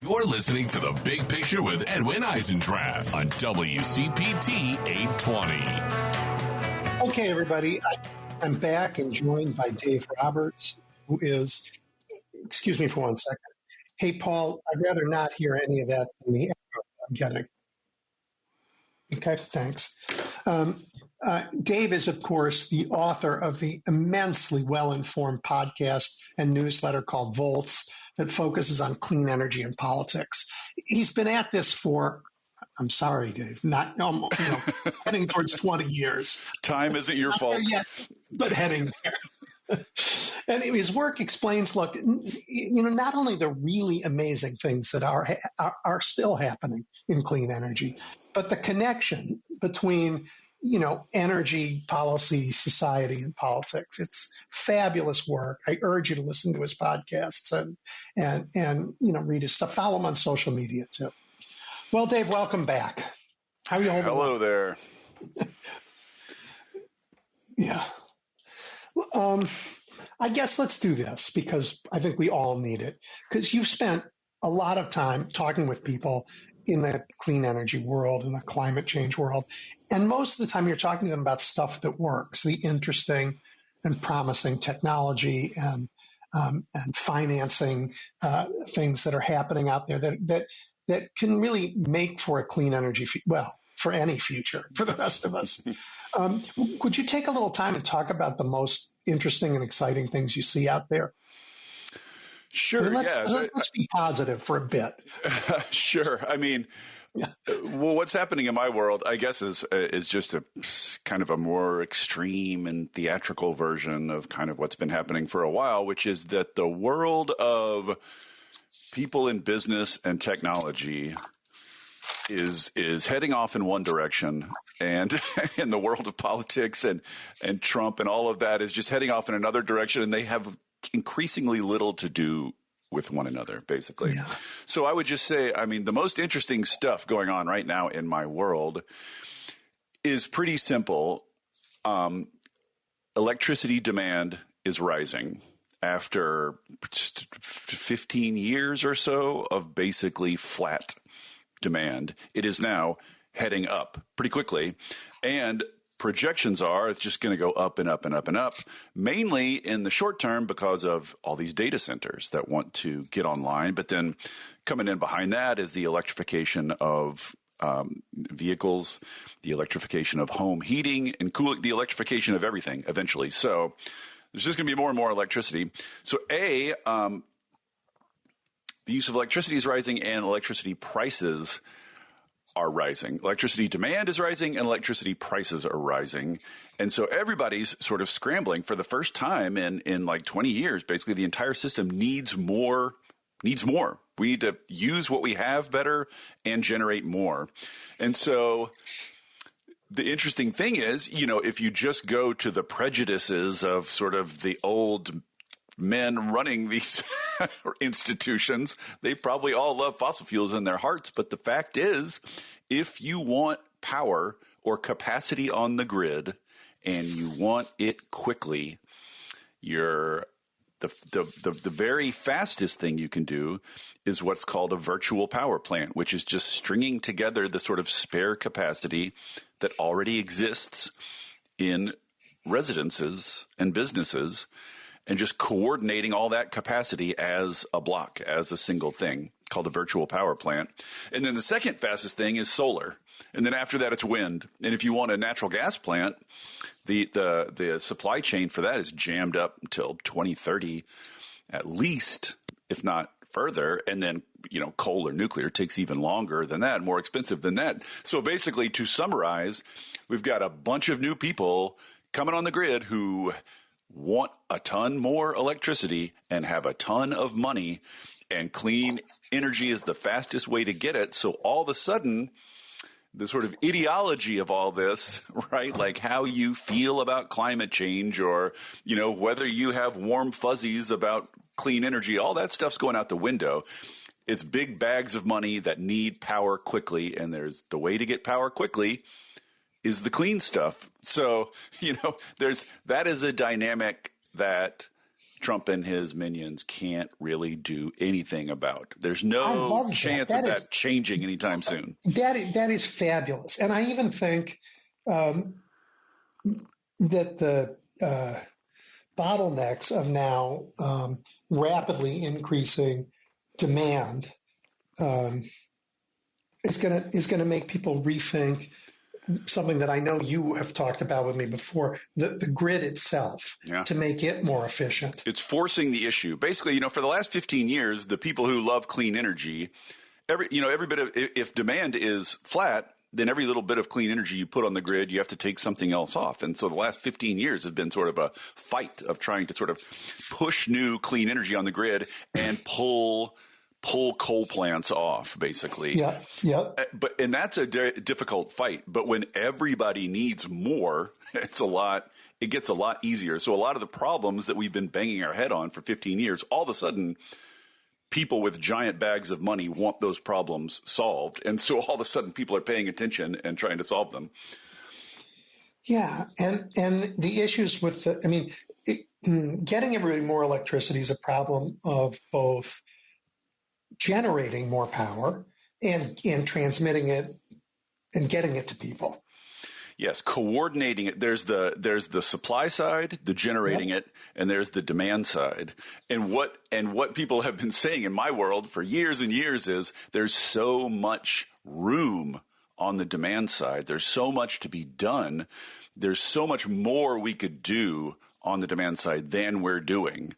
You're listening to The Big Picture with Edwin Eisendrath on WCPT 820. Okay, everybody, I'm back and joined by Dave Roberts, who is, excuse me for 1 second. Hey, Paul, I'd rather not hear any of that than the echo I'm getting. Okay, thanks. Dave is, of course, the author of the immensely well-informed podcast and newsletter called Volts that focuses on clean energy and politics. He's been at this for, I'm sorry, Dave, heading towards 20 years. Time isn't your fault. Yet, but heading there. And his work explains, look, not only the really amazing things that are still happening in clean energy, but the connection between, energy policy, society, and politics. It's fabulous work. I urge you to listen to his podcasts and read his stuff. Follow him on social media too. Well, Dave, welcome back. How are you holding Hello up? there. Yeah. I guess let's do this because I think we all need it. Because you've spent a lot of time talking with people in the clean energy world, in the climate change world. And most of the time you're talking to them about stuff that works, the interesting and promising technology and financing things that are happening out there that can really make for a clean energy, for any future, for the rest of us. Would you take a little time and talk about the most interesting and exciting things you see out there? Sure. Let's be positive for a bit. Sure. I mean, well, what's happening in my world, I guess, is just a kind of a more extreme and theatrical version of kind of what's been happening for a while, which is that the world of people in business and technology is heading off in one direction, and in the world of politics and Trump and all of that is just heading off in another direction, and they have increasingly little to do with one another, basically. Yeah. So I would just say, I mean, the most interesting stuff going on right now in my world is pretty simple. Electricity demand is rising after 15 years or so of basically flat demand. It is now heading up pretty quickly, and projections are it's just going to go up and up and up and up, mainly in the short term because of all these data centers that want to get online. But then coming in behind that is the electrification of vehicles, the electrification of home heating and cooling, the electrification of everything eventually. So there's just going to be more and more electricity. So the use of electricity is rising and electricity prices are rising. Electricity demand is rising and electricity prices are rising. And so everybody's sort of scrambling for the first time in like 20 years. Basically, the entire system needs more. We need to use what we have better and generate more. And so the interesting thing is, if you just go to the prejudices of sort of the old men running these institutions, they probably all love fossil fuels in their hearts. But the fact is, if you want power or capacity on the grid and you want it quickly, the very fastest thing you can do is what's called a virtual power plant, which is just stringing together the sort of spare capacity that already exists in residences and businesses and just coordinating all that capacity as a block, as a single thing called a virtual power plant. And then the second fastest thing is solar. And then after that, it's wind. And if you want a natural gas plant, the supply chain for that is jammed up until 2030 at least, if not further. And then, coal or nuclear takes even longer than that, more expensive than that. So basically, to summarize, we've got a bunch of new people coming on the grid who want a ton more electricity and have a ton of money, and clean energy is the fastest way to get it. So all of a sudden, the sort of ideology of all this, right? Like how you feel about climate change or, whether you have warm fuzzies about clean energy, all that stuff's going out the window. It's big bags of money that need power quickly. And there's the way to get power quickly is the clean stuff. So, that is a dynamic that Trump and his minions can't really do anything about. There's no love chance that. of that changing anytime soon. That is fabulous. And I even think that the bottlenecks of now rapidly increasing demand is going to make people rethink something that I know you have talked about with me before, the grid itself, to make it more efficient. It's forcing the issue. Basically, for the last 15 years, the people who love clean energy, every bit of, if demand is flat, then every little bit of clean energy you put on the grid, you have to take something else off. And so the last 15 years have been sort of a fight of trying to sort of push new clean energy on the grid and pull coal plants off, basically. Yeah. And that's a difficult fight. But when everybody needs more, it gets a lot easier. So a lot of the problems that we've been banging our head on for 15 years, all of a sudden, people with giant bags of money want those problems solved. And so all of a sudden, people are paying attention and trying to solve them. Yeah. And the issues with getting everybody more electricity is a problem of both generating more power and transmitting it and getting it to people. Yes, coordinating it. There's the supply side, the generating it, and there's the demand side. And what people have been saying in my world for years and years is there's so much room on the demand side. There's so much to be done. There's so much more we could do on the demand side than we're doing.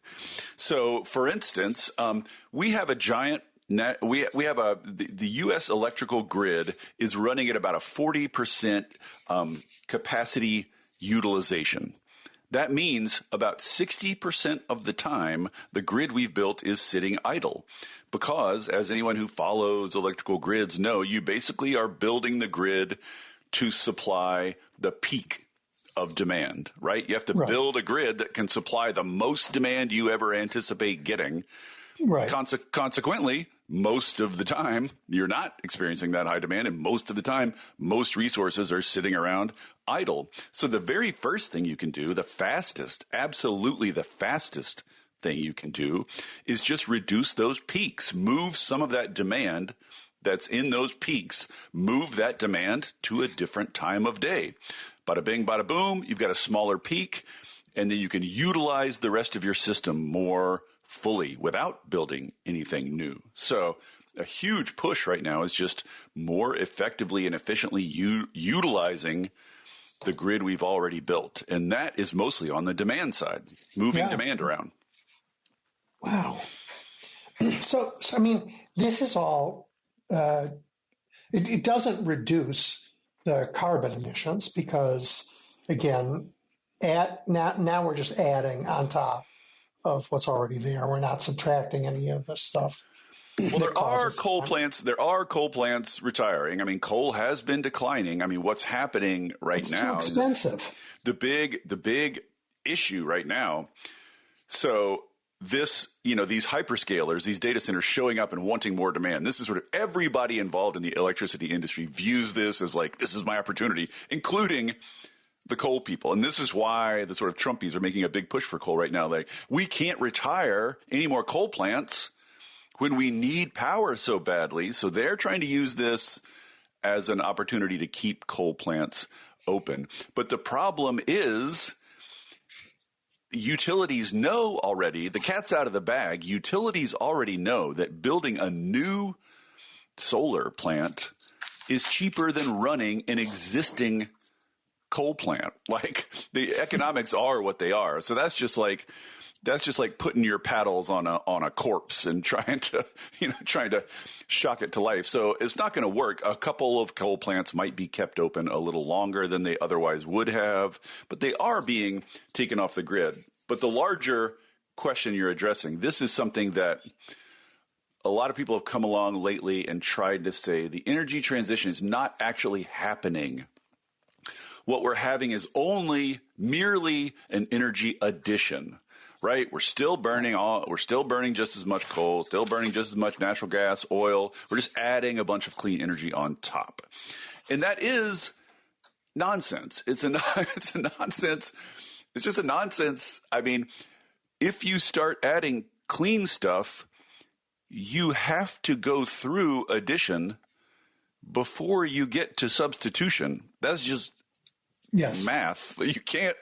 So, for instance, we have a giant. We have the U.S. electrical grid is running at about a 40% capacity utilization. That means about 60% of the time the grid we've built is sitting idle because, as anyone who follows electrical grids know, you basically are building the grid to supply the peak of demand, right? You have to build a grid that can supply the most demand you ever anticipate getting. Right. Consequently, most of the time, you're not experiencing that high demand, and most of the time, most resources are sitting around idle. So the very first thing you can do, absolutely the fastest thing you can do, is just reduce those peaks. Move some of that demand that's in those peaks, move that demand to a different time of day. Bada bing, bada boom, you've got a smaller peak, and then you can utilize the rest of your system more fully without building anything new. So a huge push right now is just more effectively and efficiently utilizing the grid we've already built. And that is mostly on the demand side, moving demand around. Wow. So I mean, this is all, it doesn't reduce the carbon emissions because, again, now we're just adding on top of what's already there. We're not subtracting any of this stuff. Well, there are coal plants retiring. I mean, coal has been declining. I mean, what's happening right now? It's too expensive. The big issue right now. So these hyperscalers, these data centers showing up and wanting more demand. This is sort of everybody involved in the electricity industry views this as like, this is my opportunity, including the coal people. And this is why the sort of Trumpies are making a big push for coal right now. Like, we can't retire any more coal plants when we need power so badly. So they're trying to use this as an opportunity to keep coal plants open. But the problem is utilities know already, the cat's out of the bag. Utilities already know that building a new solar plant is cheaper than running an existing coal plant. Like, the economics are what they are. So that's just like putting your paddles on a corpse and trying to shock it to life. So it's not going to work. A couple of coal plants might be kept open a little longer than they otherwise would have, but they are being taken off the grid. But the larger question you're addressing, this is something that a lot of people have come along lately and tried to say the energy transition is not actually happening. What we're having is merely an energy addition, right? We're still burning just as much coal, still burning just as much natural gas, oil. We're just adding a bunch of clean energy on top. And that is nonsense. It's a nonsense. It's just a nonsense. I mean, if you start adding clean stuff, you have to go through addition before you get to substitution. That's just math. You can't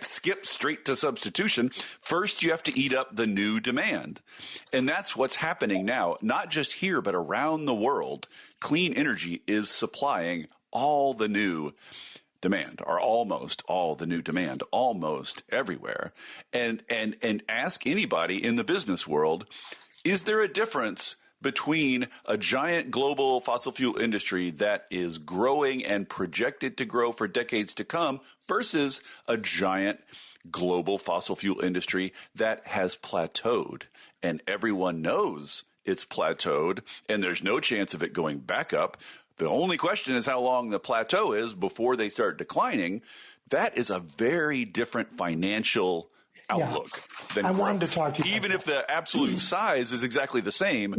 skip straight to substitution. First, you have to eat up the new demand. And that's what's happening now, not just here, but around the world. Clean energy is supplying all the new demand, or almost all the new demand, almost everywhere. And ask anybody in the business world, is there a difference between a giant global fossil fuel industry that is growing and projected to grow for decades to come versus a giant global fossil fuel industry that has plateaued? And everyone knows it's plateaued, and there's no chance of it going back up. The only question is how long the plateau is before they start declining. That is a very different financial outlook than growth. Wanted to talk to you even if the absolute size is exactly the same.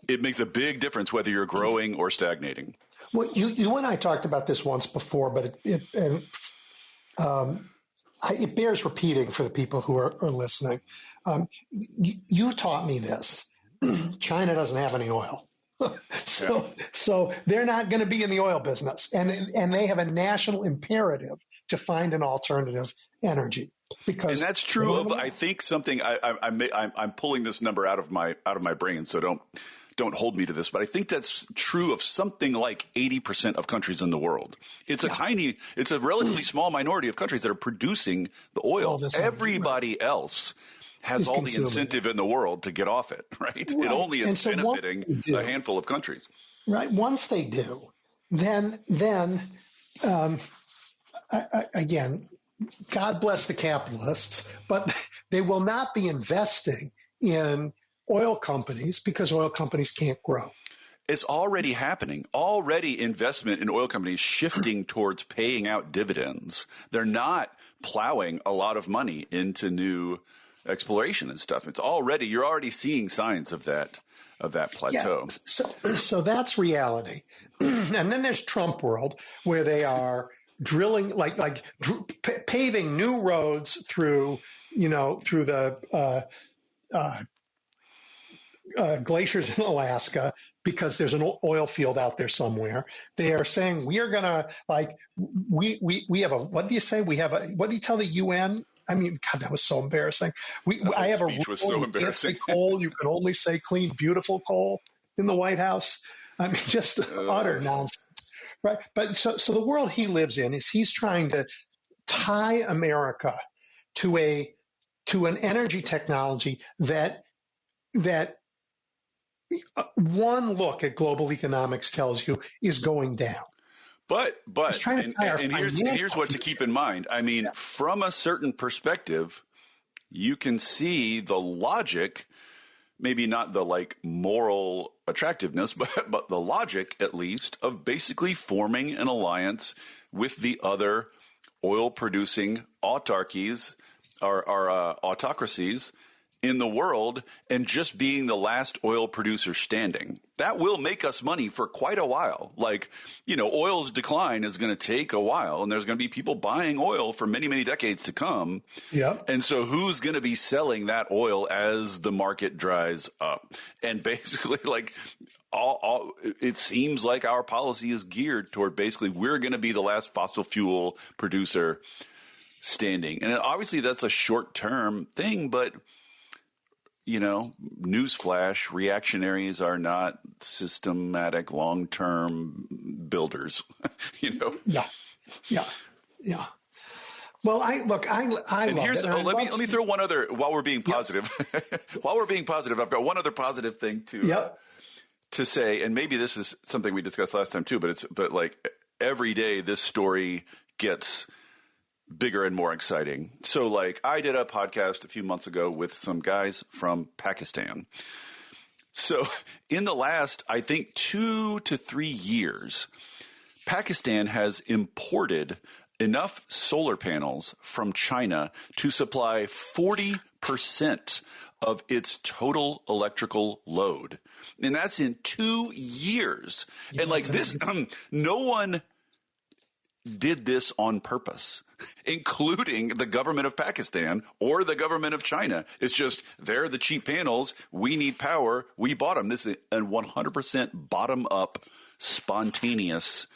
It makes a big difference whether you're growing or stagnating. Well, you and I talked about this once before, but it bears repeating for the people who are listening. You taught me this. China doesn't have any oil. So they're not going to be in the oil business, and they have a national imperative to find an alternative energy. Because and that's true of, I think, something I'm pulling this number out of my brain, so don't hold me to this, but I think that's true of something like 80% of countries in the world. It's a relatively small minority of countries that are producing the oil. Everybody else has all the incentive in the world to get off it, right? It only is benefiting a handful of countries. Right. Once they do, then again, God bless the capitalists, but they will not be investing in oil companies because oil companies can't grow. It's already happening. Already investment in oil companies shifting towards paying out dividends. They're not plowing a lot of money into new exploration and stuff. You're already seeing signs of that plateau. Yeah, so that's reality. And then there's Trump world, where they are drilling, paving new roads through the glaciers in Alaska because there's an oil field out there somewhere. They are saying we are going to we have a, what do you say? What do you tell the UN? I mean, God, that was so embarrassing. I have a rule, was so embarrassing. Coal, you can only say clean, beautiful coal in the White House. I mean, just utter nonsense, right? But so the world he lives in is he's trying to tie America to an energy technology that one look at global economics tells you is going down. But here's what to keep in mind. I mean, from a certain perspective, you can see the logic, maybe not the moral attractiveness, but the logic at least of basically forming an alliance with the other oil producing autarkies or autocracies in the world and just being the last oil producer standing. That will make us money for quite a while. Oil's decline is going to take a while, and there's going to be people buying oil for many, many decades to come. Yeah. And so who's going to be selling that oil as the market dries up? And basically, it seems like our policy is geared toward basically we're going to be the last fossil fuel producer standing. And obviously that's a short-term thing, but newsflash, reactionaries are not systematic long-term builders, Yeah. Well, let me throw one other, while we're being positive, I've got one other positive thing to say, and maybe this is something we discussed last time too, but every day this story gets bigger and more exciting. So I did a podcast a few months ago with some guys from Pakistan. So in the last, I think 2 to 3 years, Pakistan has imported enough solar panels from China to supply 40% of its total electrical load. And that's in 2 years. And this, no one did this on purpose, including the government of Pakistan or the government of China. It's just, they're the cheap panels. We need power. We bought them. This is a 100% bottom-up, spontaneous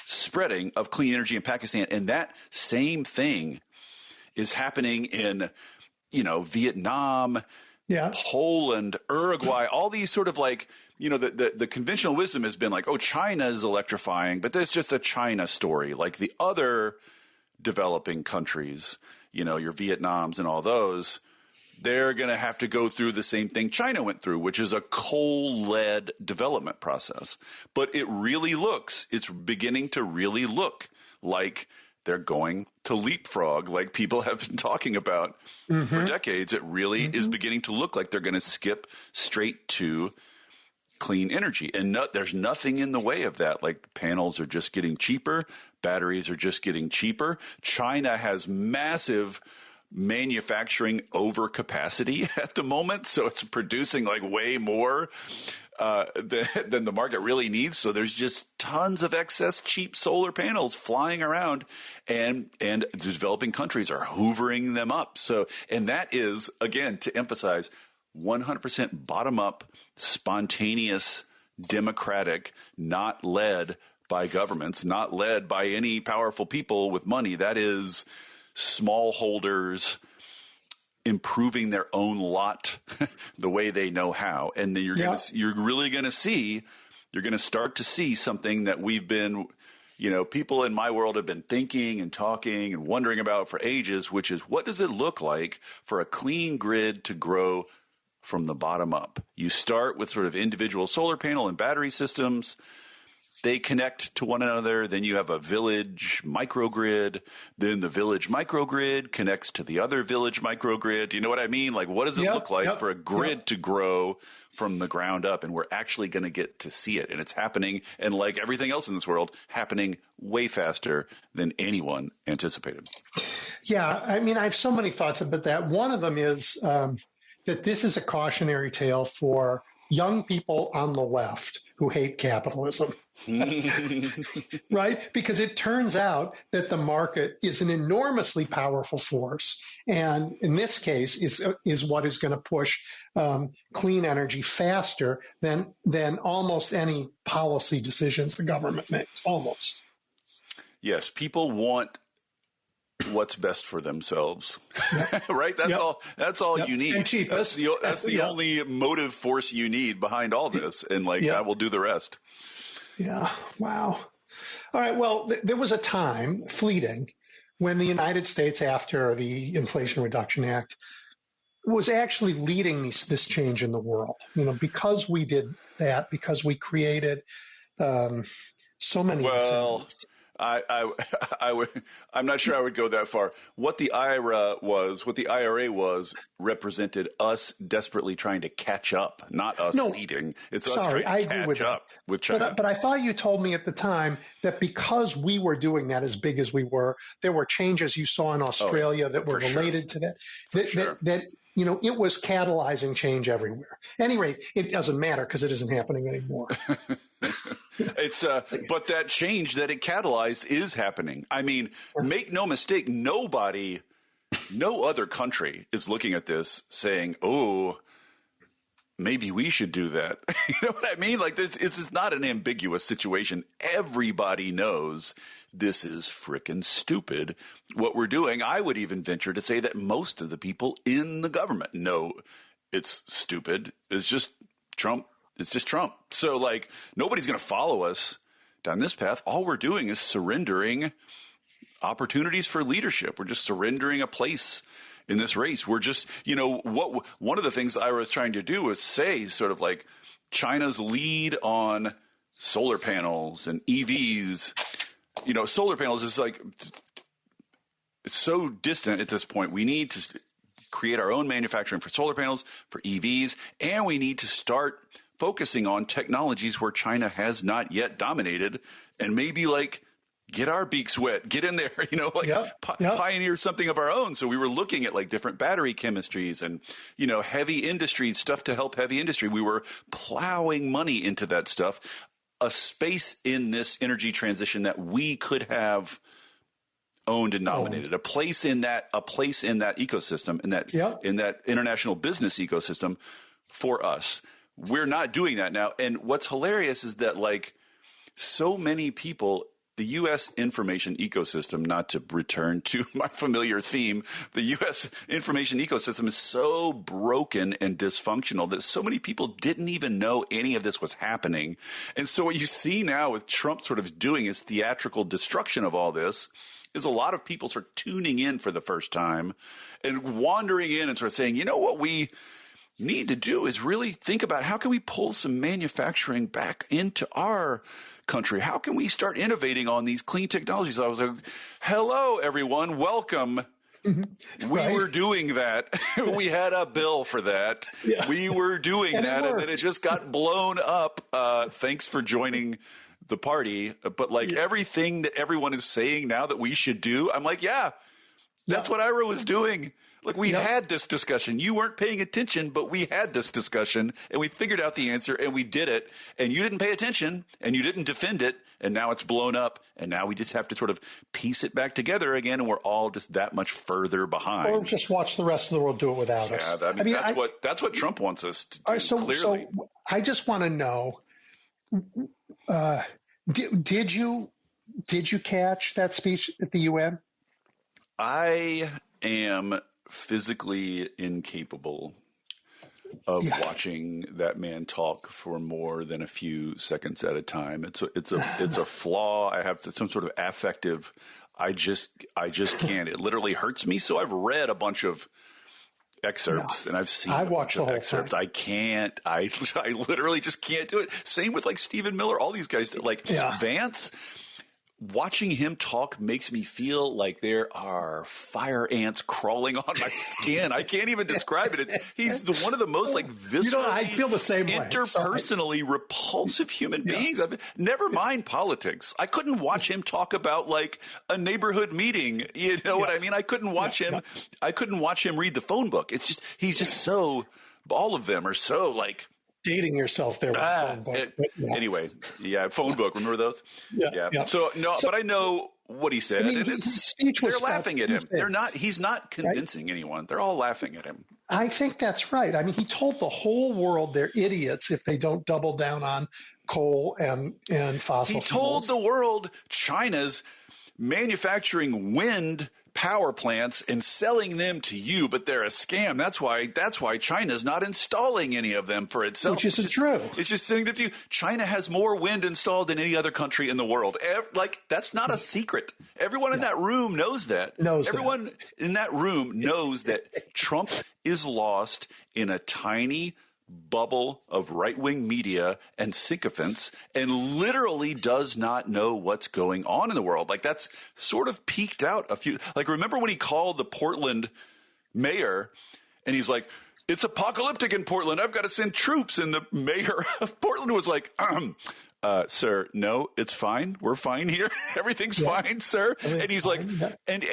spreading of clean energy in Pakistan. And that same thing is happening in, Vietnam, Poland, Uruguay, all these sort of like, the conventional wisdom has been like, oh, China is electrifying, but that's just a China story. Like the other developing countries, your Vietnams and all those, they're going to have to go through the same thing China went through, which is a coal-led development process. But it's beginning to really look like they're going to leapfrog, like people have been talking about for decades. It really is beginning to look like they're going to skip straight to clean energy. And there's nothing in the way of that. Like panels are just getting cheaper. Batteries are just getting cheaper. China has massive manufacturing overcapacity at the moment. So it's producing like way more than the market really needs. So there's just tons of excess cheap solar panels flying around, and the developing countries are hoovering them up. So, and that is, again, to emphasize, 100% bottom-up, spontaneous, democratic, not led by governments, not led by any powerful people with money. That is smallholders improving their own lot the way they know how. And then you're going to start to see something that we've been, people in my world have been thinking and talking and wondering about for ages, which is, what does it look like for a clean grid to grow from the bottom up? You start with sort of individual solar panel and battery systems. They connect to one another. Then you have a village microgrid. Then the village microgrid connects to the other village microgrid. Do you know what I mean? Like, what does it look like for a grid to grow from the ground up? And we're actually going to get to see it. And it's happening. And like everything else in this world, happening way faster than anyone anticipated. Yeah. I mean, I have so many thoughts about that. One of them is that this is a cautionary tale for young people on the left who hate capitalism. Right? Because it turns out that the market is an enormously powerful force. And in this case is what is going to push clean energy faster than almost any policy decisions the government makes, almost. Yes, people want what's best for themselves, right? That's all you need. And cheapest. That's the only motive force you need behind all this. And that will do the rest. Yeah. Wow. All right. Well, there was a time, fleeting, when the United States, after the Inflation Reduction Act, was actually leading this change in the world. Because we did that, because we created so many incentives. I'm not sure I would go that far. What the IRA was, represented us desperately trying to catch up, not us leading. It's us trying to catch up with China. But I thought you told me at the time that because we were doing that as big as we were, there were changes you saw in Australia that were related to that. That it was catalyzing change everywhere. At any rate, it doesn't matter because it isn't happening anymore. But that change that it catalyzed is happening. I mean, make no mistake, no other country is looking at this saying, oh, maybe we should do that. You know what I mean? Like, it's not an ambiguous situation. Everybody knows this is frickin' stupid what we're doing. I would even venture to say that most of the people in the government know it's stupid. It's just Trump. It's just Trump. So, nobody's going to follow us down this path. All we're doing is surrendering opportunities for leadership. We're just surrendering a place in this race. We're just, one of the things I was trying to do was say sort of like China's lead on solar panels and EVs. Solar panels is it's so distant at this point. We need to create our own manufacturing for solar panels, for EVs, and we need to start focusing on technologies where China has not yet dominated, and maybe get our beaks wet, get in there, pioneer something of our own. So we were looking at different battery chemistries and, heavy industry stuff to help heavy industry. We were plowing money into that stuff, a space in this energy transition that we could have owned and nominated, a place in that ecosystem, in that international business ecosystem for us. We're not doing that now. And what's hilarious is that like so many people, the U.S. information ecosystem, not to return to my familiar theme, the U.S. information ecosystem is so broken and dysfunctional that so many people didn't even know any of this was happening. And so what you see now with Trump sort of doing his theatrical destruction of all this is a lot of people sort of tuning in for the first time and wandering in and sort of saying, you know what we need to do is really think about how can we pull some manufacturing back into our country? How can we start innovating on these clean technologies? I was like, hello, everyone. Welcome. We were doing that. We had a bill for that. Yeah. We were doing that. And then it just got blown up. Thanks for joining the party. But like everything that everyone is saying now that we should do, I'm like, that's what Ira was doing. Look, we had this discussion. You weren't paying attention, but we had this discussion, and we figured out the answer, and we did it. And you didn't pay attention, and you didn't defend it, and now it's blown up, and now we just have to sort of piece it back together again, and we're all just that much further behind. Or just watch the rest of the world do it without us. That's what Trump wants us to do, clearly. So I just want to know, did you catch that speech at the UN? I am physically incapable of watching that man talk for more than a few seconds at a time. It's a flaw. I have some sort of affective. I just can't. It literally hurts me. So I've read a bunch of excerpts and I've seen a bunch of excerpts. I can't. I literally just can't do it. Same with like Stephen Miller. All these guys Vance. Watching him talk makes me feel like there are fire ants crawling on my skin. I can't even describe it. He's one of the most like viscerally, I feel the same way. Interpersonally repulsive human beings. Never mind politics. I couldn't watch him talk about like a neighborhood meeting. You know what I mean? I couldn't watch him. I couldn't watch him read the phone book. It's just he's just so. All of them are so like. Dating yourself there with phone book. Anyway, phone book. Remember those? Yeah. So but I know what he said, and they're laughing at him. He's not convincing anyone. They're all laughing at him. I think that's right. I mean, he told the whole world they're idiots if they don't double down on coal and fossil fuels. He told the world China's manufacturing wind power plants and selling them to you, but they're a scam. That's why China's not installing any of them for itself. Which isn't true. It's just sitting there to you. China has more wind installed than any other country in the world. That's not a secret. Everyone in that room knows that. Everyone in that room knows that Trump is lost in a tiny bubble of right-wing media and sycophants and literally does not know what's going on in the world. Like that's sort of peaked out a few. Like remember when he called the Portland mayor and he's like, it's apocalyptic in Portland. I've got to send troops. And the mayor of Portland was like, sir, no, it's fine. We're fine here. Everything's fine, sir. And he's like, and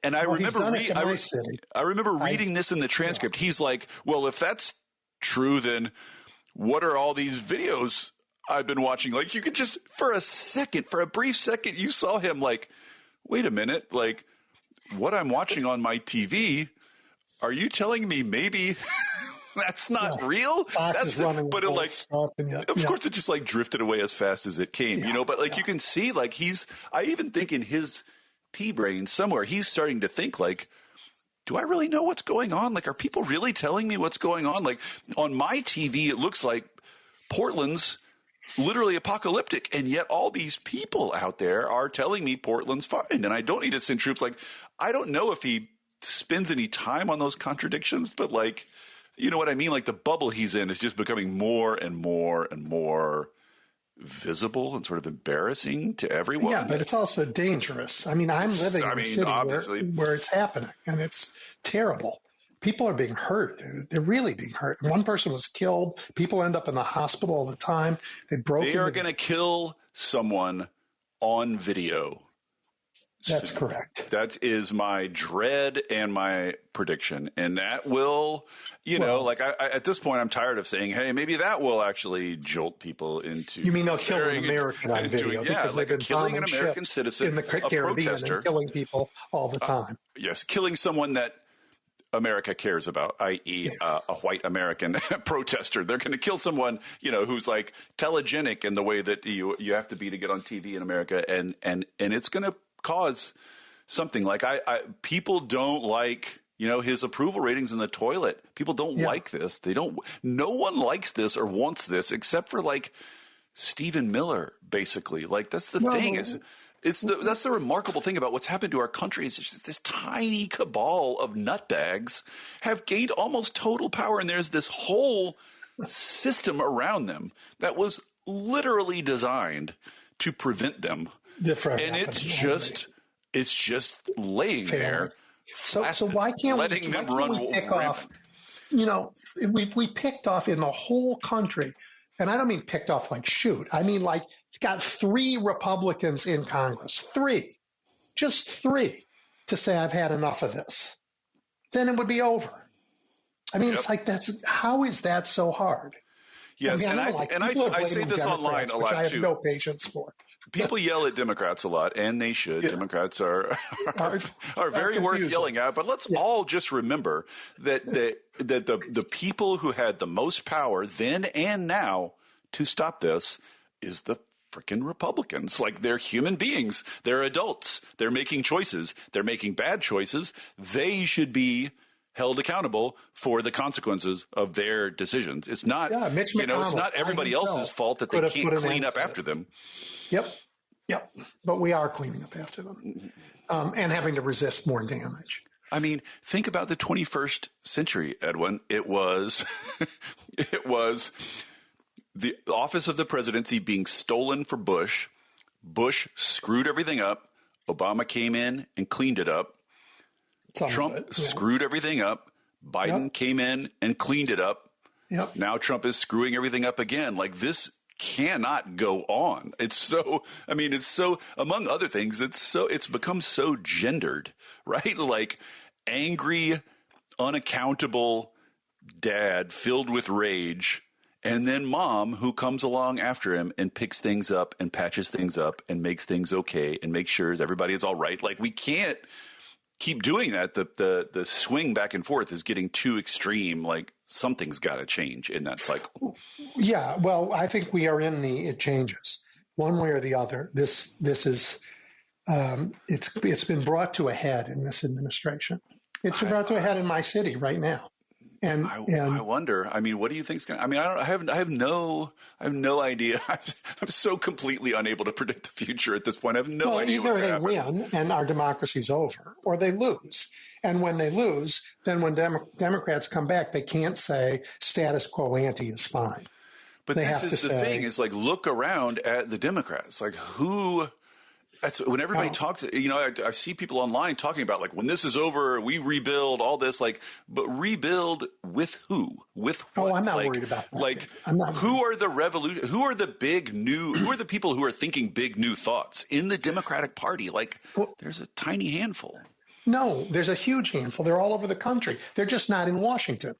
I remember reading this in the transcript. He's like, well, if that's true, then what are all these videos I've been watching? Like you could just for a brief second, you saw him like, wait a minute, like what I'm watching on my TV, are you telling me maybe that's not real? That's but it like, of course it just like drifted away as fast as it came, but like you can see like I even think in his pea brain somewhere, he's starting to think like, do I really know what's going on? Like, are people really telling me what's going on? Like, on my TV, it looks like Portland's literally apocalyptic, and yet all these people out there are telling me Portland's fine, and I don't need to send troops. Like, I don't know if he spends any time on those contradictions, but, like, you know what I mean? Like, the bubble he's in is just becoming more and more and more visible and sort of embarrassing to everyone. Yeah, but it's also dangerous. I mean, I'm living in a city where it's happening, and it's terrible. People are being hurt. They're really being hurt. One person was killed. People end up in the hospital all the time. They are going to kill someone on video. That's correct. That is my dread and my prediction. And that will, at this point, I'm tired of saying, hey, maybe that will actually jolt people into. You mean they'll kill an American on video? Because they've been killing an American citizen, in the Caribbean and killing people all the time. Yes, killing someone that America cares about, i.e. a white American protester. They're going to kill someone, who's like telegenic in the way that you have to be to get on TV in America. And it's going to cause something like people don't like, his approval ratings in the toilet. People don't like this. No one likes this or wants this except for like Stephen Miller, basically. Like that's the thing that's the remarkable thing about what's happened to our country is just this tiny cabal of nutbags have gained almost total power. And there's this whole system around them that was literally designed to prevent them. And it's just laying there. So why can't we pick off? We picked off in the whole country, and I don't mean picked off like shoot. I mean like it's got 3 Republicans in Congress, 3, just 3, to say I've had enough of this. Then it would be over. I mean, It's like how is that so hard? Yes, I mean, I say this online a lot too. I have no patience for. People yell at Democrats a lot, and they should. Yeah. Democrats are very worth yelling at. But let's all just remember that the people who had the most power then and now to stop this is the freaking Republicans. Like, they're human beings. They're adults. They're making choices. They're making bad choices. They should be held accountable for the consequences of their decisions. It's not, it's not everybody else's fault that they can't clean up after them. Yep. But we are cleaning up after them and having to resist more damage. I mean, think about the 21st century, Edwin. It was the office of the presidency being stolen for Bush. Bush screwed everything up. Obama came in and cleaned it up. Trump screwed everything up. Biden came in and cleaned it up. Yep. Now Trump is screwing everything up again. Like, this cannot go on. It's so, among other things, it's become so gendered, right? Like, angry, unaccountable dad filled with rage, and then mom who comes along after him and picks things up and patches things up and makes things okay and makes sure everybody is all right. Like, we can't keep doing that. The swing back and forth is getting too extreme. Like, something's got to change in that cycle. Yeah, well, I think we are in it changes one way or the other. This is it's been brought to a head in this administration. It's been brought to a head in my city right now. And I wonder. I mean, what do you think's going to? I mean, I have no idea. I'm so completely unable to predict the future at this point. I have no idea what's going to happen. Either they win and our democracy's over, or they lose. And when they lose, then when Democrats come back, they can't say status quo ante is fine. But this is the thing: is like, look around at the Democrats. Like, who? That's when everybody talks. I see people online talking about, like, when this is over, we rebuild all this. Like, but rebuild with who? With what? Oh, I'm not worried about that. Like, who are the revolution? Who are the big new? Who are the people who are thinking big new thoughts in the Democratic Party? Like, there's a tiny handful. No, there's a huge handful. They're all over the country. They're just not in Washington.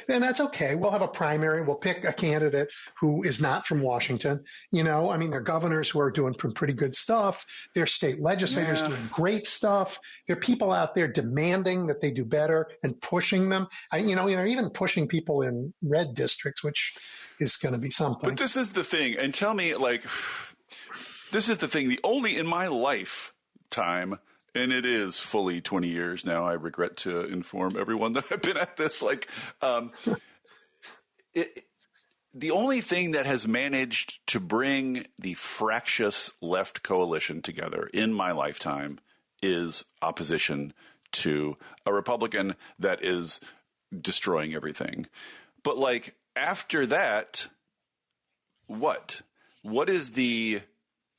And that's okay. We'll have a primary. We'll pick a candidate who is not from Washington. There are governors who are doing pretty good stuff. There are state legislators doing great stuff. There are people out there demanding that they do better and pushing them. Even pushing people in red districts, which is going to be something. But this is the thing. And tell me, like, this is the thing. The only in my lifetime, and it is fully 20 years now, I regret to inform everyone that I've been at this. Like, the only thing that has managed to bring the fractious left coalition together in my lifetime is opposition to a Republican that is destroying everything. But, like, after that, what? What is the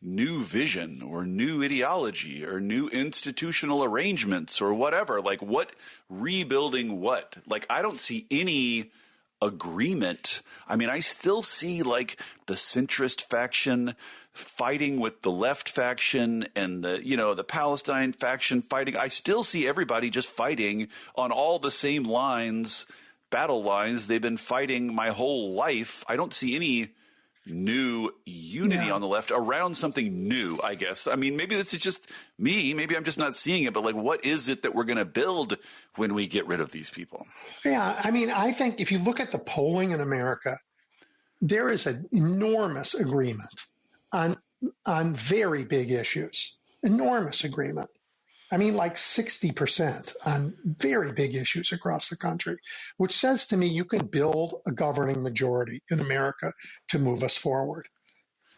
new vision or new ideology or new institutional arrangements or whatever? Like, what rebuilding what? Like, I don't see any agreement. I mean, I still see like the centrist faction fighting with the left faction and the Palestine faction fighting. I still see everybody just fighting on all the same lines, battle lines they've been fighting my whole life. I don't see any new unity on the left around something new, I guess. I mean, maybe this is just me. Maybe I'm just not seeing it, but like, what is it that we're going to build when we get rid of these people? Yeah. I mean, I think if you look at the polling in America, there is an enormous agreement on very big issues, enormous agreement. I mean, like 60% on very big issues across the country, which says to me you can build a governing majority in America to move us forward.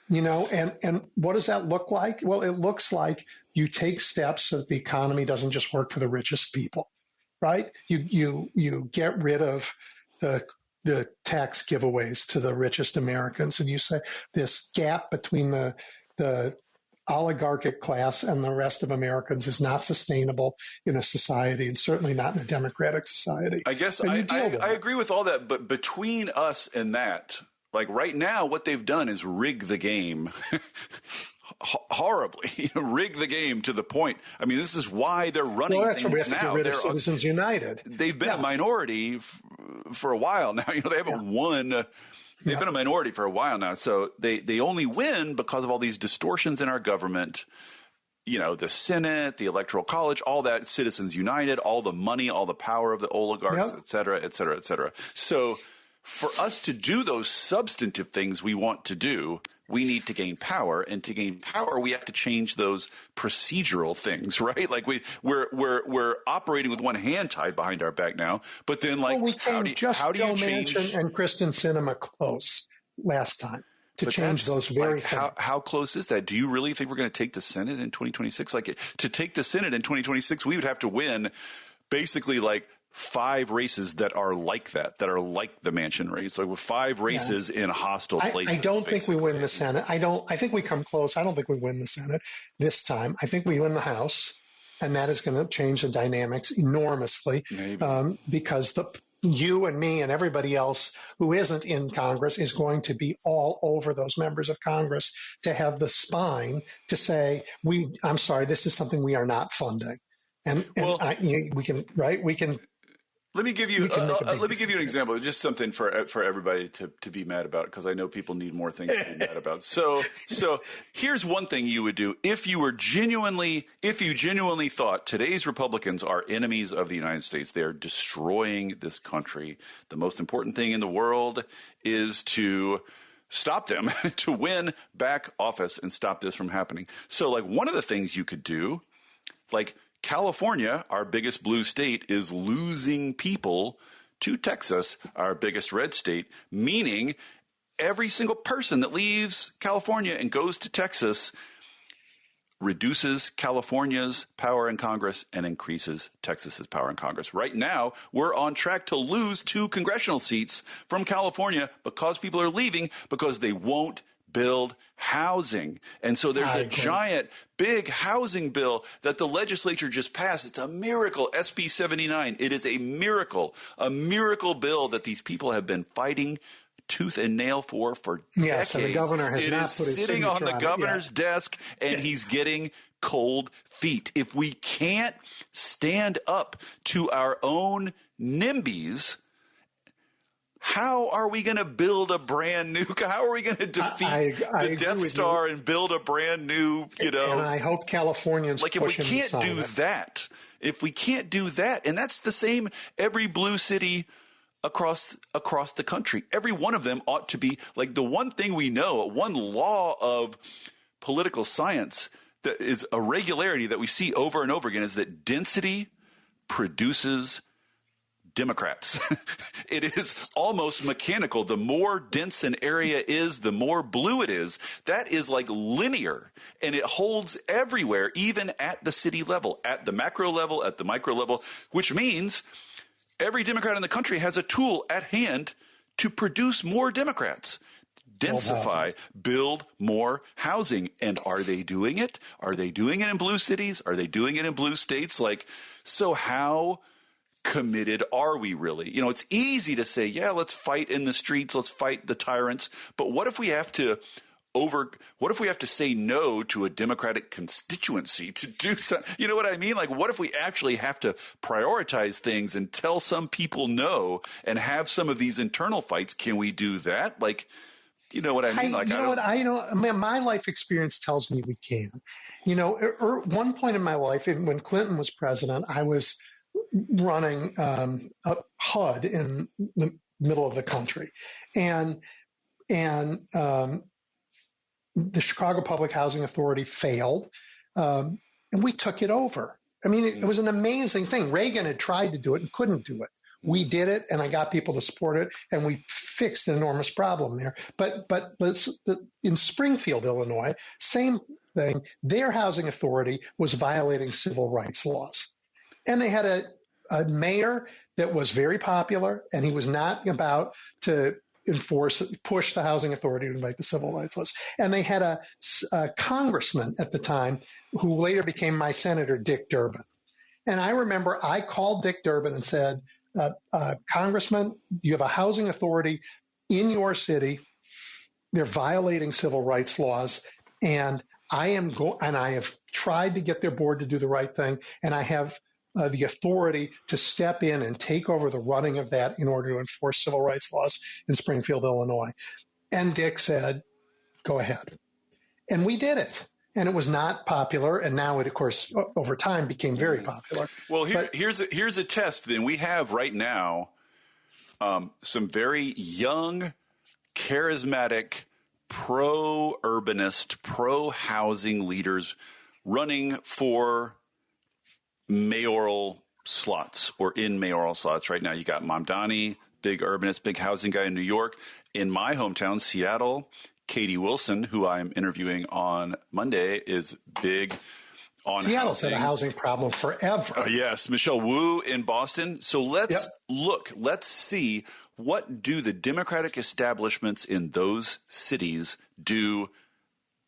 And what does that look like? Well, it looks like you take steps so that the economy doesn't just work for the richest people, right? You get rid of the tax giveaways to the richest Americans, and you say this gap between the oligarchic class and the rest of Americans is not sustainable in a society, and certainly not in a democratic society. I guess I agree with all that, but between us and that, like right now, what they've done is rig the game horribly, rig the game to the point. I mean, this is why they're running. Well, that's things why we have to now. get rid of Citizens United. They've been a minority for a while now. They haven't won. They've been a minority for a while now, so they only win because of all these distortions in our government. The Senate, the Electoral College, all that, Citizens United, all the money, all the power of the oligarchs, et cetera, et cetera, et cetera. So for us to do those substantive things we want to do, we need to gain power, and to gain power, we have to change those procedural things, right? Like we're operating with one hand tied behind our back now, but then like we came Joe Manchin and Kristen Sinema close last time to change those very things. How close is that? Do you really think we're going to take the Senate in 2026? Like to take the Senate in 2026, we would have to win basically like 5 races that are like that are like the Manchin race, like with 5 races in hostile places. I don't think we win the Senate. I think we come close. I don't think we win the Senate this time. I think we win the House, and that is going to change the dynamics enormously. Because you and me and everybody else who isn't in Congress is going to be all over those members of Congress to have the spine to say, I'm sorry, this is something we are not funding. We can. Let me give you an example, just something for everybody to be mad about, because I know people need more things to be mad about. So here's one thing you would do if you genuinely thought today's Republicans are enemies of the United States. They're destroying this country. The most important thing in the world is to stop them, to win back office and stop this from happening. So like one of the things you could do, like California, our biggest blue state, is losing people to Texas, our biggest red state, meaning every single person that leaves California and goes to Texas reduces California's power in Congress and increases Texas's power in Congress. Right now, we're on track to lose 2 congressional seats from California because people are leaving because they won't build housing. And so there's a giant, big housing bill that the legislature just passed. It's a miracle, SB 79. It is a miracle bill that these people have been fighting tooth and nail for decades. Yes, and the governor has not put his sitting on the governor's it desk, and he's getting cold feet. If we can't stand up to our own NIMBYs, how are we going to build a brand new? How are we going to defeat the Death Star and build a brand new? And I hope Californians like if we can't do that, and that's the same every blue city across the country. Every one of them ought to be like the one thing we know, one law of political science that is a regularity that we see over and over again is that density produces Democrats. It is almost mechanical. The more dense an area is, the more blue it is. That is like linear, and it holds everywhere, even at the city level, at the macro level, at the micro level, which means every Democrat in the country has a tool at hand to produce more Democrats. Densify, build more housing. And are they doing it? Are they doing it in blue cities? Are they doing it in blue states? So how committed are we really? You know, it's easy to say, yeah, let's fight in the streets, let's fight the tyrants. But what if we have to say no to a Democratic constituency to do something? You know what I mean? Like, what if we actually have to prioritize things and tell some people no and have some of these internal fights? Can we do that? Like, you know what I mean? My life experience tells me we can. You know, at one point in my life, when Clinton was president, I was running a HUD in the middle of the country, and the Chicago Public Housing Authority failed, and we took it over. I mean, it was an amazing thing. Reagan had tried to do it and couldn't do it. We did it, and I got people to support it, and we fixed an enormous problem there. But in Springfield, Illinois, same thing. Their housing authority was violating civil rights laws. And they had a mayor that was very popular, and he was not about to push the housing authority to invite the civil rights laws. And they had a congressman at the time who later became my senator, Dick Durbin. And I remember I called Dick Durbin and said, Congressman, you have a housing authority in your city. They're violating civil rights laws. And I have tried to get their board to do the right thing. And I have the authority to step in and take over the running of that in order to enforce civil rights laws in Springfield, Illinois. And Dick said, go ahead. And we did it. And it was not popular. And now it, of course, over time became very popular. Well, here's a test then. We have right now some very young, charismatic, pro-urbanist, pro-housing leaders running for mayoral slots or in mayoral slots right now. You got Mamdani, big urbanist, big housing guy in New York. In my hometown, Seattle, Katie Wilson, who I'm interviewing on Monday, is big on Seattle's housing. Had a housing problem forever. Yes, Michelle Wu in Boston. So let's let's see, what do the Democratic establishments in those cities do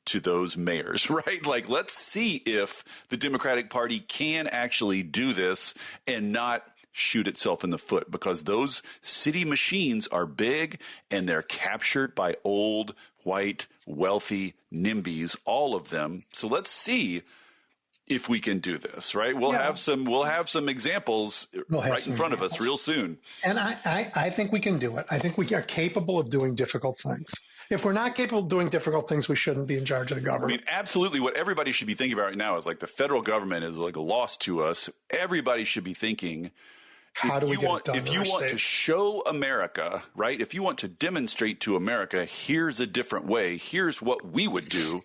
to those mayors, right? Like, let's see if the Democratic Party can actually do this and not shoot itself in the foot, because those city machines are big and they're captured by old, white, wealthy NIMBYs, all of them. So let's see if we can do this, right? We'll have some examples right in front of us real soon. And I think we can do it. I think we are capable of doing difficult things. If we're not capable of doing difficult things, we shouldn't be in charge of the government. I mean, absolutely. What everybody should be thinking about right now is like the federal government is like lost to us. Everybody should be thinking, how do we get it done? If you want to show America, right? If you want to demonstrate to America, here's a different way. Here's what we would do.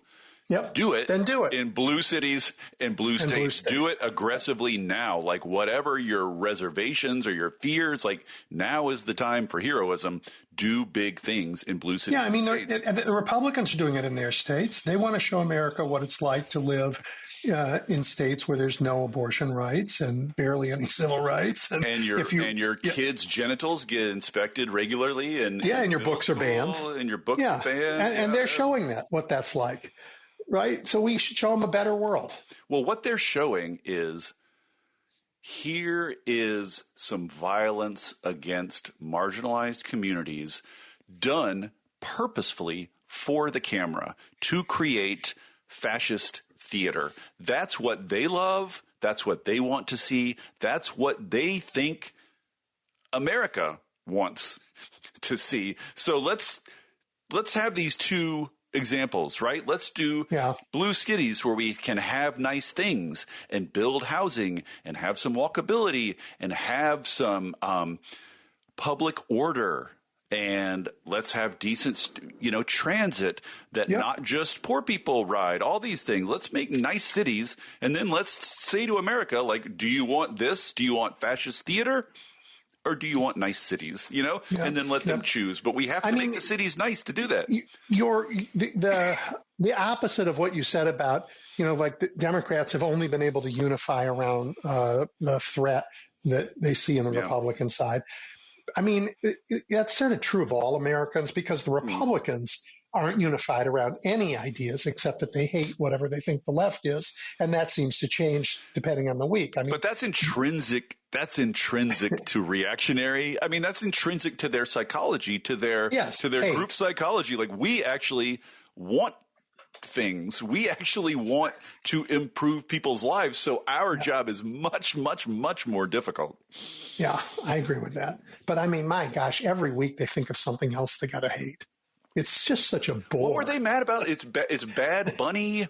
Yep. Do it. Then do it. In blue cities and blue states. Do it aggressively now. Like, whatever your reservations or your fears, like, now is the time for heroism. Do big things in blue cities. Yeah, I mean, the Republicans are doing it in their states. They want to show America what it's like to live in states where there's no abortion rights and barely any civil rights. And your kids' genitals get inspected regularly. And your books are banned. And your books are banned. And they're showing what that's like. Right? So we should show them a better world. Well, what they're showing is, here is some violence against marginalized communities done purposefully for the camera to create fascist theater. That's what they love. That's what they want to see. That's what they think America wants to see. So let's have these two examples, right? Let's do blue cities where we can have nice things and build housing and have some walkability and have some public order, and let's have decent, transit that not just poor people ride, all these things. Let's make nice cities, and then let's say to America, like, do you want this? Do you want fascist theater? Or do you want nice cities, and then let them choose? But we have to make the cities nice to do that. The opposite of what you said about, like the Democrats have only been able to unify around the threat that they see in the Republican side. I mean, that's sort of true of all Americans, because the Republicans aren't unified around any ideas except that they hate whatever they think the left is, and that seems to change depending on the week. I mean, but that's intrinsic. That's intrinsic to reactionary. I mean, that's intrinsic to their psychology, to their group psychology. Like, we actually want things. We actually want to improve people's lives. So our job is much, much, much more difficult. Yeah, I agree with that. But I mean, my gosh, every week they think of something else they got to hate. It's just such a bore. What were they mad about? It's Bad Bunny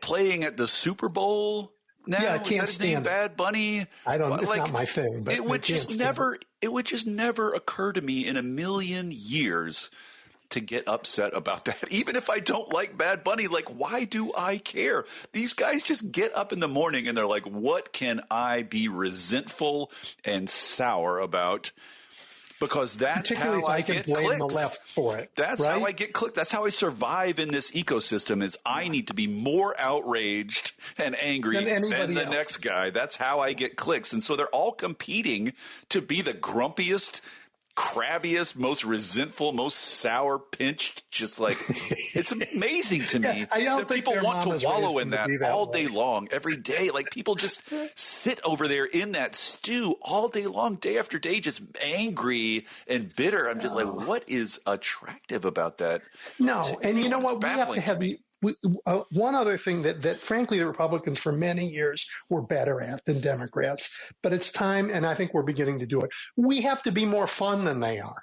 playing at the Super Bowl now. Yeah, I can't stand Bad Bunny. I don't. It's not my thing. But it would just never occur to me in a million years to get upset about that. Even if I don't like Bad Bunny, like, why do I care? These guys just get up in the morning and they're like, what can I be resentful and sour about? Because that's particularly how if I can get blame clicks. the left for it. That's right? how I get clicked. That's how I survive in this ecosystem. Is I need to be more outraged and angry than the next guy. That's how I get clicks. And so they're all competing to be the grumpiest, crabbiest, most resentful, most sour pinched. Just like, it's amazing to me that people want to wallow in that all day long, every day. Like, people just sit over there in that stew all day long, day after day, just angry and bitter. I'm just like, what is attractive about that? No, and you know what? We have to have one other thing that frankly the Republicans for many years were better at than Democrats, but it's time, and I think we're beginning to do it. We have to be more fun than they are.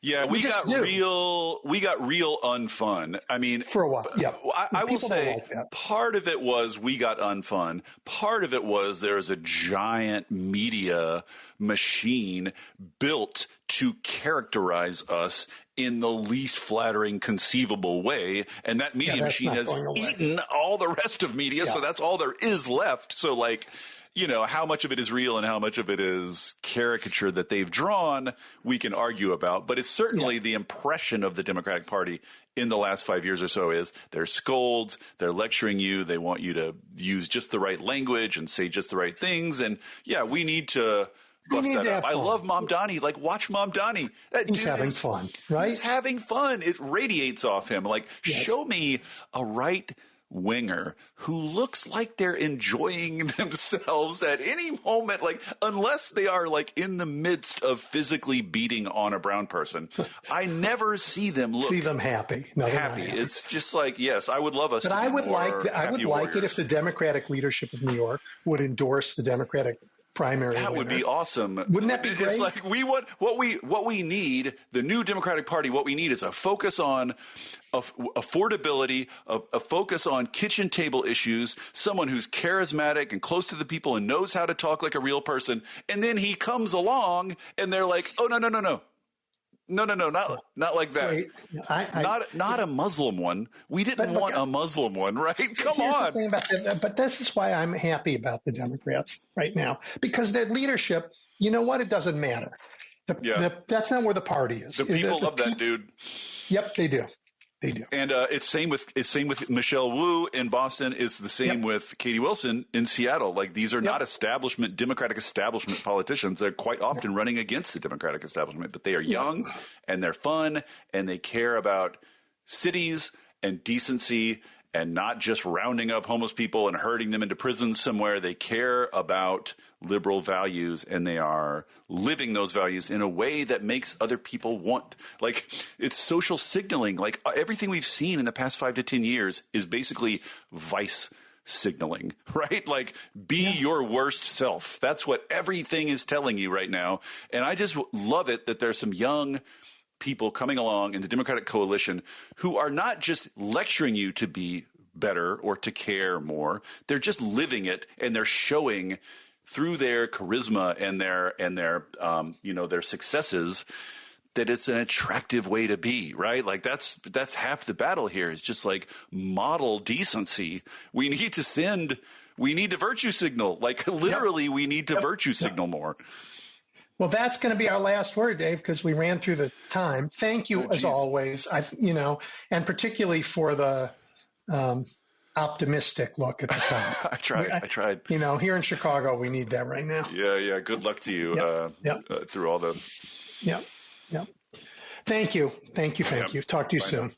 Yeah, we got real unfun. I mean, for a while, yeah. I will say part of it was we got unfun. Part of it was there was a giant media machine built to characterize us in the least flattering conceivable way, and that media machine has eaten all the rest of media, so that's all there is left. So, like, you know, how much of it is real and how much of it is caricature that they've drawn, we can argue about. But it's certainly the impression of the Democratic Party in the last 5 years or so is they're scolds, they're lecturing you, they want you to use just the right language and say just the right things. And, yeah, we need to bust that up. I love Mom Donnie. Like, watch Mom Donnie. He's having fun, right? He's having fun. It radiates off him. Like, show me a right winger who looks like they're enjoying themselves at any moment, like, unless they are like in the midst of physically beating on a brown person. I never see them happy. No, happy. It's just like, yes, I would love us. But I would like it if the Democratic leadership of New York would endorse the Democratic primary. That would be awesome. Wouldn't that be great? It's like we want what we need. The new Democratic Party. What we need is a focus on affordability, a focus on kitchen table issues. Someone who's charismatic and close to the people and knows how to talk like a real person. And then he comes along, and they're like, "Oh no, not like that. Wait, not a Muslim one. We didn't want a Muslim one, right? Come on." The thing about that, but this is why I'm happy about the Democrats right now, because their leadership, you know what? It doesn't matter. That's not where the party is. The people love that dude. Yep, they do. They do. And it's same with Michelle Wu in Boston. It's the same with Katie Wilson in Seattle. Like, these are not Democratic establishment politicians. They're quite often running against the Democratic establishment, but they are young and they're fun and they care about cities and decency and not just rounding up homeless people and herding them into prisons somewhere. They care about liberal values, and they are living those values in a way that makes other people want. Like, it's social signaling. Like, everything we've seen in the past 5 to 10 years is basically vice signaling, right? Like, be your worst self. That's what everything is telling you right now. And I just love it that there's some young people coming along in the Democratic coalition who are not just lecturing you to be better or to care more. They're just living it, and they're showing through their charisma and their successes that it's an attractive way to be, right? Like, that's half the battle here, is just like model decency. We need to virtue signal. Like, literally, we need to virtue signal more. Well, that's going to be our last word, Dave, because we ran through the time. Thank you, as always. And particularly for the optimistic look at the time. I tried. Here in Chicago, we need that right now. Yeah. Good luck to you through all the. Yeah. Thank you. Talk to you soon.